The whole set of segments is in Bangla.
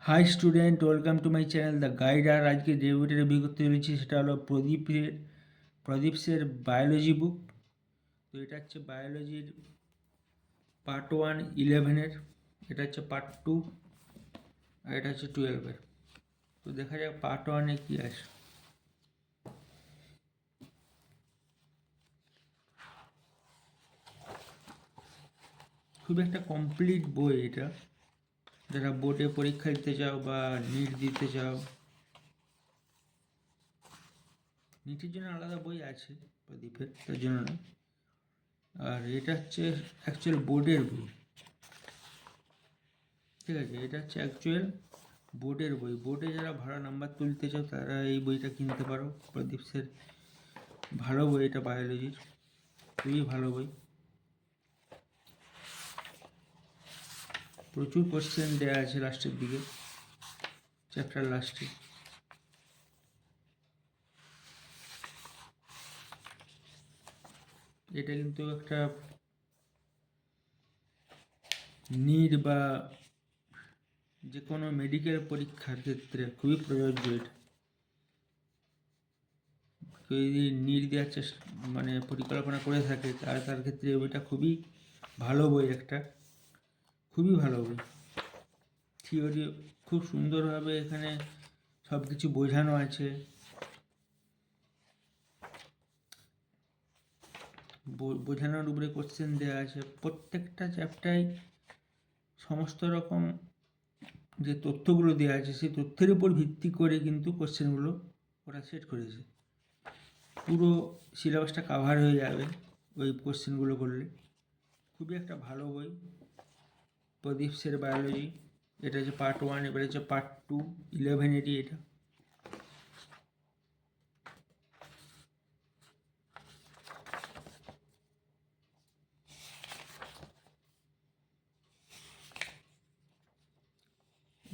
High student, welcome to my channel the guide. আর আজকে যে বইটা রিভিউ করতে চলেছি সেটা হলো প্রদীপসের বায়োলজি বুক। তো এটা হচ্ছে বায়োলজির পার্ট 1 11-এর, এটা হচ্ছে পার্ট 2, আর এটা হচ্ছে 12-এর। তো দেখা যাক পার্ট 1-এ কী আছে। খুব একটা কমপ্লিট বই এটা, যারা বোর্ডে পরীক্ষা দিতে চাও বা নিট দিতে চাও। নিটের জন্য আলাদা বই আছে প্রদীপের, তার জন্য না। আর এটা হচ্ছে অ্যাকচুয়াল বোর্ডের বই, ঠিক আছে? এটা হচ্ছে অ্যাকচুয়াল বোর্ডের বই। বোর্ডে যারা ভালো নাম্বার তুলতে চাও তারা এই বইটা কিনতে পারো। প্রদীপসের ভালো বই এটা, বায়োলজির খুবই ভালো বই। প্রচুর কোশ্চেন দেওয়া আছে লাস্টের দিকে, চ্যাপ্টার লাস্টে। এটা কিন্তু একটা নিট বা যে কোনো মেডিকেল পরীক্ষার ক্ষেত্রে খুবই প্রযোজ্য এটা। কেউ যদি নিট দেওয়ার মানে পরিকল্পনা করে থাকে তার ক্ষেত্রে বইটা খুবই ভালো বই, একটা খুবই ভালো বই। থিওরি খুব সুন্দরভাবে এখানে সব কিছু বোঝানো আছে। বোঝানোর উপরে কোশ্চেন দেওয়া আছে। প্রত্যেকটা চ্যাপ্টারে সমস্ত রকম যে তথ্যগুলো দেওয়া আছে সেই তথ্যের উপর ভিত্তি করে কিন্তু কোশ্চেনগুলো ওরা সেট করেছে। পুরো সিলেবাসটা কাভার হয়ে যাবে ওই কোশ্চেনগুলো করলে। খুবই একটা ভালো বই প্রদীপসের বায়োলজি। এটা হচ্ছে পার্ট 1, এবার হচ্ছে পার্ট 2 11-এরই এটা।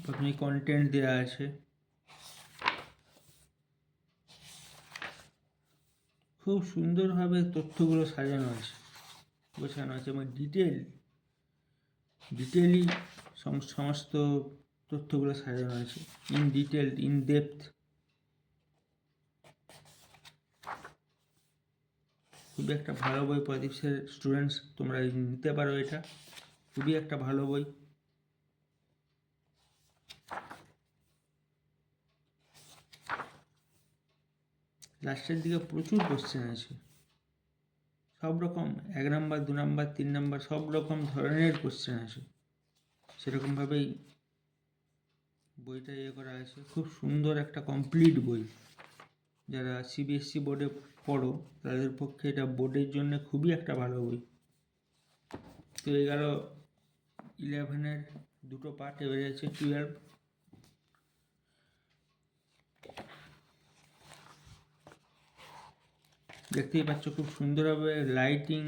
প্রথমে কন্টেন্ট দেওয়া আছে, খুব সুন্দরভাবে তথ্যগুলো সাজানো আছে, গোছানো আছে এবং ডিটেইলি সমস্ত তথ্যগুলো সাজানো আছে, ইন ডিটেল, ইন ডেপথ। খুবই একটা ভালো বই প্রদীপসের স্টুডেন্টস, তোমরা নিতে পারো এটা। খুবই একটা ভালো বই। লাস্টের দিকে প্রচুর কোশ্চেন আছে, সব রকম 1 নাম্বার 2 নাম্বার 3 নাম্বার সব রকম ধরনের কোশ্চেন আছে। সেরকমভাবেই বইটা করা আছে। খুব সুন্দর একটা কমপ্লিট বই। যারা সিবিএসসি বোর্ডে পড়ো তাদের পক্ষে এটা বোর্ডের জন্য খুবই একটা ভালো বই। তো এই গেল 11-এর দুটো পার্ট, এবারে আছে 12। দেখতেই পাচ্ছ খুব সুন্দরভাবে লাইটিং,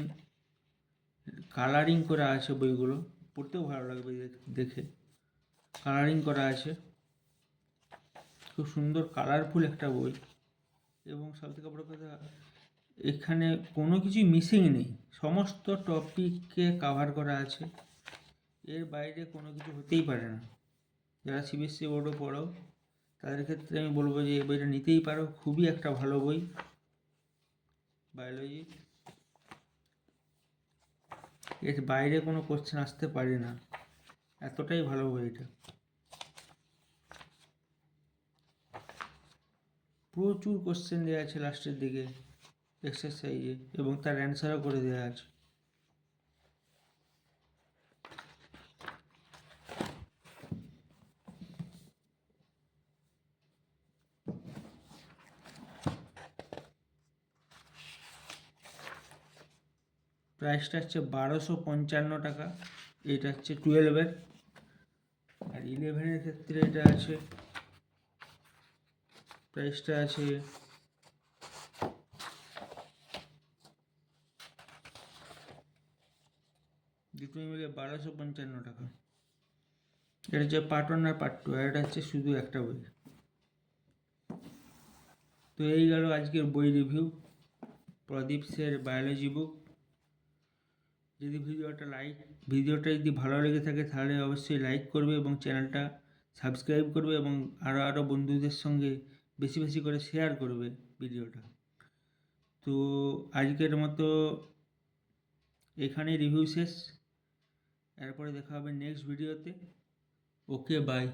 কালারিং করা আছে বইগুলো, পড়তেও ভালো লাগবে দেখে। কালারিং করা আছে, খুব সুন্দর কালারফুল একটা বই। এবং সবথেকে বড় কথা, এখানে কোনো কিছুই মিসিং নেই, সমস্ত টপিককে কাভার করা আছে। এর বাইরে কোনো কিছু হতেই পারে না। যারা সিবিএসসি বোর্ডে পড়ো তাদের ক্ষেত্রে আমি বলবো যে এই বইটা নিতেই পারো। খুবই একটা ভালো বই বায়োলজি। এর বাইরে কোনো কোশ্চেন আসতে পারে না, এতটাই ভালো বই এটা। প্রচুর কোশ্চেন দেওয়া আছে লাস্টের দিকে এক্সারসাইজে, এবং তার অ্যান্সারও করে দেওয়া আছে। প্রাইসটা হচ্ছে 1255 টাকা। এটা হচ্ছে 12-এর। আর 11-এর ক্ষেত্রে এটা আছে, প্রাইসটা আছে দুটোই মিলে 1255 টাকা। এটা হচ্ছে পার্ট 1 আর পার্ট 2, আর এটা হচ্ছে শুধু একটা বই। তো এই গেল আজকের বই রিভিউ, প্রদীপসের বায়োলজি বুক। যদি ভিডিওটা যদি ভালো লেগে থাকে তাহলে অবশ্যই লাইক করবে এবং চ্যানেলটা সাবস্ক্রাইব করবে এবং আরও বন্ধুদের সঙ্গে বেশি বেশি করে শেয়ার করবে ভিডিওটা। তো আজকের মতো এখানেই রিভিউ শেষ। এরপরে দেখা হবে নেক্সট ভিডিওতে। ওকে, বাই।